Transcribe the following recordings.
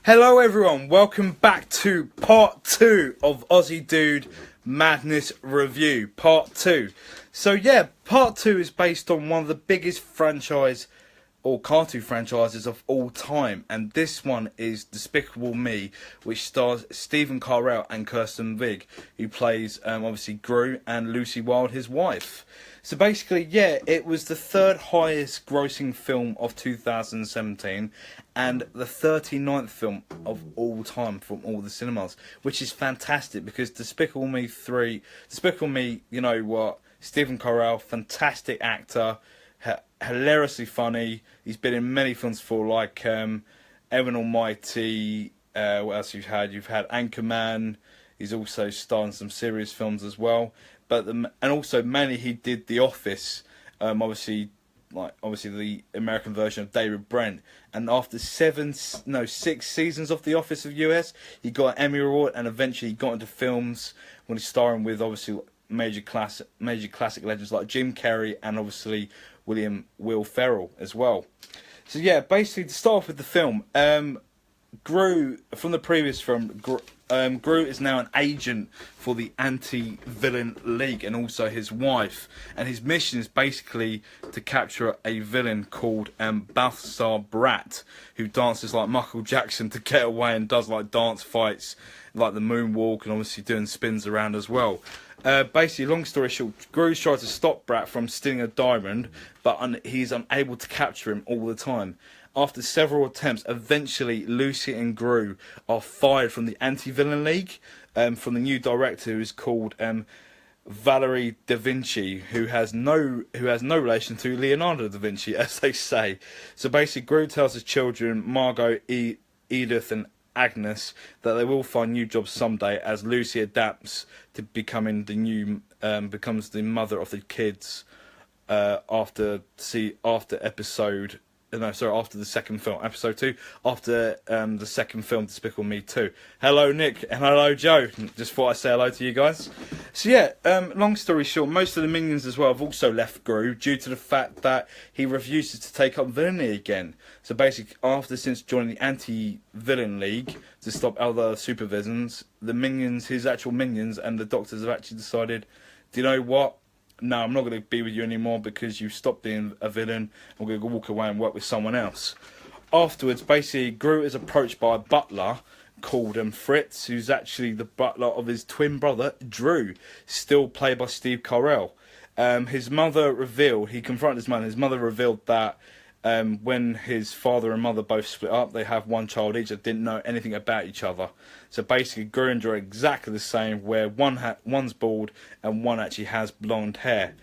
Hello everyone, welcome back to part 2 of Aussie Dude Madness Review, part 2. So yeah, part 2 is based on one of the biggest cartoon franchises of all time, and this one is Despicable Me, which stars Stephen Carell and Kirsten Wiig, who plays obviously Gru and Lucy Wilde, his wife. So basically, yeah, it was the third highest grossing film of 2017 and the 39th film of all time from all the cinemas, which is fantastic because Despicable Me 3, Despicable Me, you know what, Stephen Carell, fantastic actor, hilariously funny. He's been in many films before, like Evan Almighty. What else you've had? You've had Anchorman. He's also starred in some serious films as well. And also mainly he did The Office. Obviously the American version of David Brent. And after 6 seasons of The Office of US, he got an Emmy Award, and eventually he got into films when he's starring with obviously major classic legends like Jim Carrey and obviously Will Ferrell as well. So yeah, basically to start off with the film, Gru from the previous film, Gru is now an agent for the anti-villain league and also his wife, and his mission is basically to capture a villain called Balthazar Brat, who dances like Michael Jackson to get away and does like dance fights like the moonwalk and obviously doing spins around as well. Basically, long story short, Gru's tried to stop Brat from stealing a diamond, but he's unable to capture him all the time. After several attempts, eventually Lucy and Gru are fired from the Anti-Villain League, from the new director, who is called Valerie Da Vinci, who has no relation to Leonardo da Vinci, as they say. So basically, Gru tells his children, Margot, Edith, and Agnes, that they will find new jobs someday, as Lucy adapts to becoming becomes the mother of the kids after the second film, episode 2, after the second film, Despicable Me 2. Hello Nick, and hello Joe. Just thought I'd say hello to you guys. So yeah, long story short, most of the minions as well have also left Gru due to the fact that he refuses to take up villainy again. So basically, since joining the Anti-Villain League to stop other supervillains, the minions, his actual minions, and the doctors have actually decided, do you know what? No, I'm not going to be with you anymore because you stopped being a villain. I'm going to go walk away and work with someone else. Afterwards, basically, Gru is approached by a butler called Fritz, who's actually the butler of his twin brother, Drew, still played by Steve Carell. He confronted his mother. His mother revealed that when his father and mother both split up, they have one child each that didn't know anything about each other. So basically, Gru and Drew are exactly the same, where one's bald and one actually has blonde hair.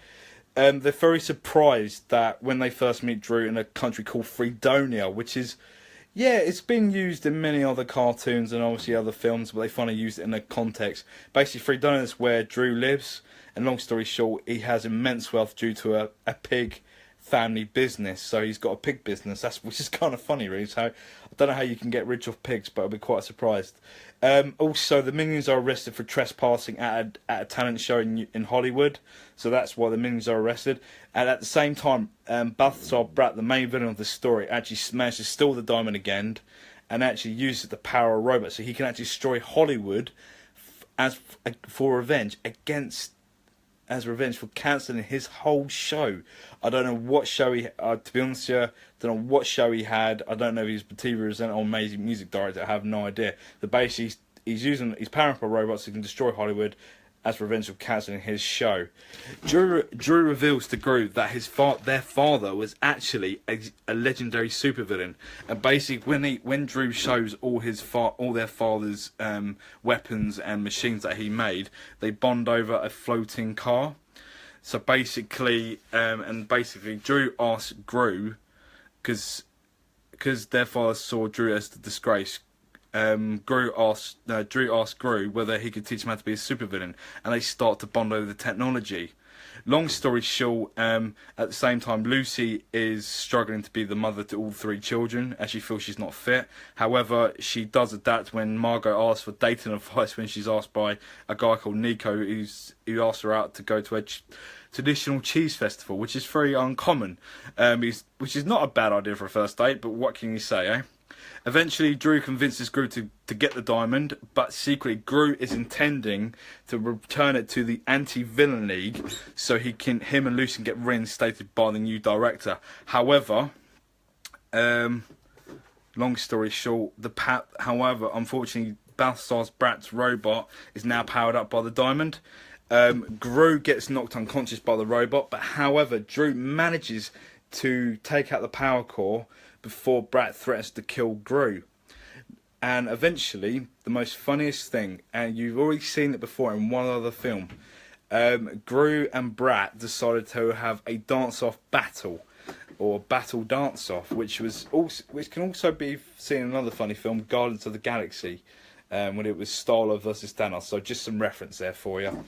They're very surprised that when they first meet Drew in a country called Fredonia, which is, yeah, it's been used in many other cartoons and obviously other films, but they finally used it in a context. Basically, Fredonia is where Drew lives, and long story short, he has immense wealth due to a pig family business. So he's got a pig business, which is kind of funny really. So I don't know how you can get rich off pigs, but I'll be quite surprised. Also, the minions are arrested for trespassing at a talent show in Hollywood, so that's why the minions are arrested. And at the same time, Balthazar Brat, the main villain of the story, actually managed to steal the diamond again and actually uses the power of robots, so he can actually destroy Hollywood for revenge for cancelling his whole show. I don't know what show to be honest with you, don't know what show he had. I don't know if he's a TV presenter or amazing music director. I have no idea. But basically, he's powering up robots so he can destroy Hollywood as revenge for cancelling his show. Drew reveals to Gru that their father was actually a legendary supervillain, and basically when Drew shows all their father's weapons and machines that he made, they bond over a floating car. So basically, Drew asks Gru, because their father saw Drew as the disgrace. Drew asked Gru whether he could teach him how to be a supervillain, and they start to bond over the technology. Long story short, at the same time, Lucy is struggling to be the mother to all 3 children, as she feels she's not fit. However, she does adapt when Margot asks for dating advice, when she's asked by a guy called Nico, who asks her out to go to a traditional cheese festival, which is very uncommon, which is not a bad idea for a first date, but what can you say, eh? Eventually, Drew convinces Gru to get the diamond, but secretly Gru is intending to return it to the anti-villain league so him and Lucy can get reinstated by the new director. However, long story short, however, unfortunately, Balthazar Brat's robot is now powered up by the diamond. Gru gets knocked unconscious by the robot, but however, Drew manages to take out the power core before Brat threatens to kill Gru. And eventually, the most funniest thing, and you've already seen it before in one other film, Gru and Brat decided to have a dance-off battle, or battle dance-off, which can also be seen in another funny film, Guardians of the Galaxy, when it was Starla versus Thanos. So just some reference there for you.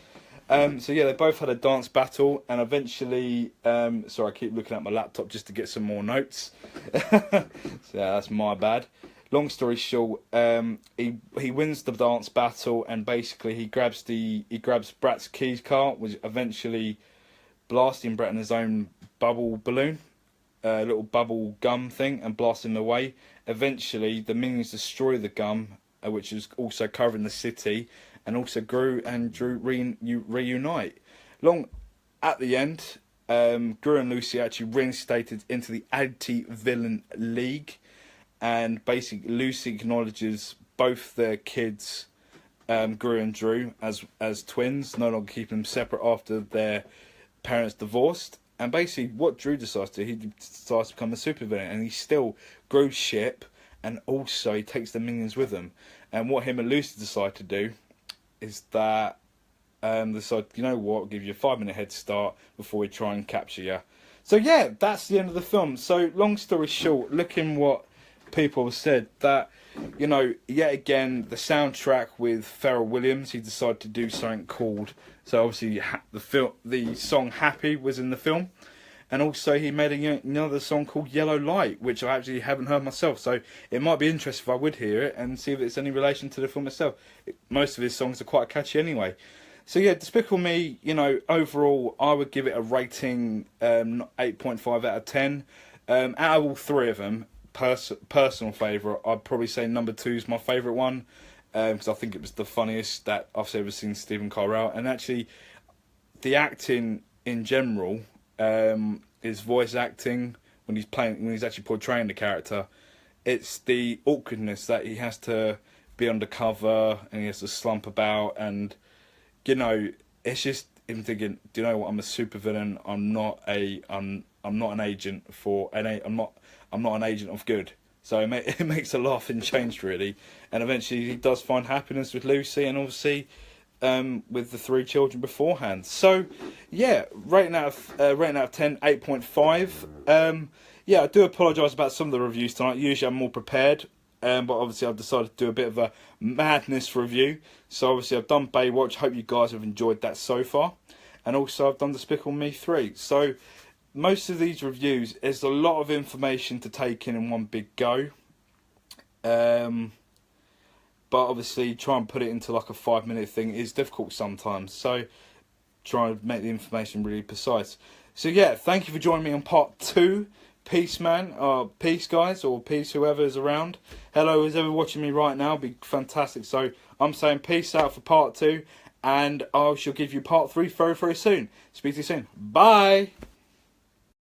So yeah, they both had a dance battle, and eventually, sorry, I keep looking at my laptop just to get some more notes. So yeah, that's my bad. Long story short, he wins the dance battle, and basically he grabs Brat's keys card, which eventually blasting Brat in his own bubble balloon, little bubble gum thing, and blasting him away. Eventually, the minions destroy the gum, which is also covering the city. And also Gru and Drew reunite. At the end, Gru and Lucy actually reinstated into the anti-villain league, and basically Lucy acknowledges both their kids, Gru and Drew, as twins, no longer keeping them separate after their parents divorced. And basically, what Drew decides to do, he decides to become a supervillain, and he still grows ship, and also he takes the minions with him. And what him and Lucy decide to do is that decide, you know what, I'll give you a 5-minute head start before we try and capture you. So yeah, that's the end of the film. So long story short, looking what people have said, that, you know, yet again, the soundtrack with Pharrell Williams, he decided to do something called, so obviously the song Happy was in the film. And also he made another song called Yellow Light, which I actually haven't heard myself. So it might be interesting if I would hear it and see if it's any relation to the film itself. Most of his songs are quite catchy anyway. So yeah, Despicable Me, you know, overall I would give it a rating 8.5 out of 10. Out of all three of them, personal favourite, I'd probably say number 2 is my favourite one. Because I think it was the funniest that I've ever seen Stephen Carell. And actually, the acting in general, his voice acting when he's actually portraying the character, it's the awkwardness that he has to be undercover and he has to slump about, and you know, it's just him thinking, do you know what, I'm a supervillain, I'm not an agent of good. So it makes a laughing change really, and eventually he does find happiness with Lucy, and obviously with the 3 children beforehand. So yeah, rating out of 10, 8.5. Yeah, I do apologise about some of the reviews tonight. Usually I'm more prepared, but obviously I've decided to do a bit of a madness review. So obviously I've done Baywatch. Hope you guys have enjoyed that so far, and also I've done Despicable Me 3. So most of these reviews, there's a lot of information to take in one big go. But obviously, try and put it into like a 5-minute thing is difficult sometimes. So, try and make the information really precise. So yeah, thank you for joining me on part 2. Peace, man. Peace, guys, or peace, whoever is around. Hello, who's ever watching me right now. Be fantastic. So, I'm saying peace out for part 2. And I shall give you part 3 very, very soon. Speak to you soon. Bye.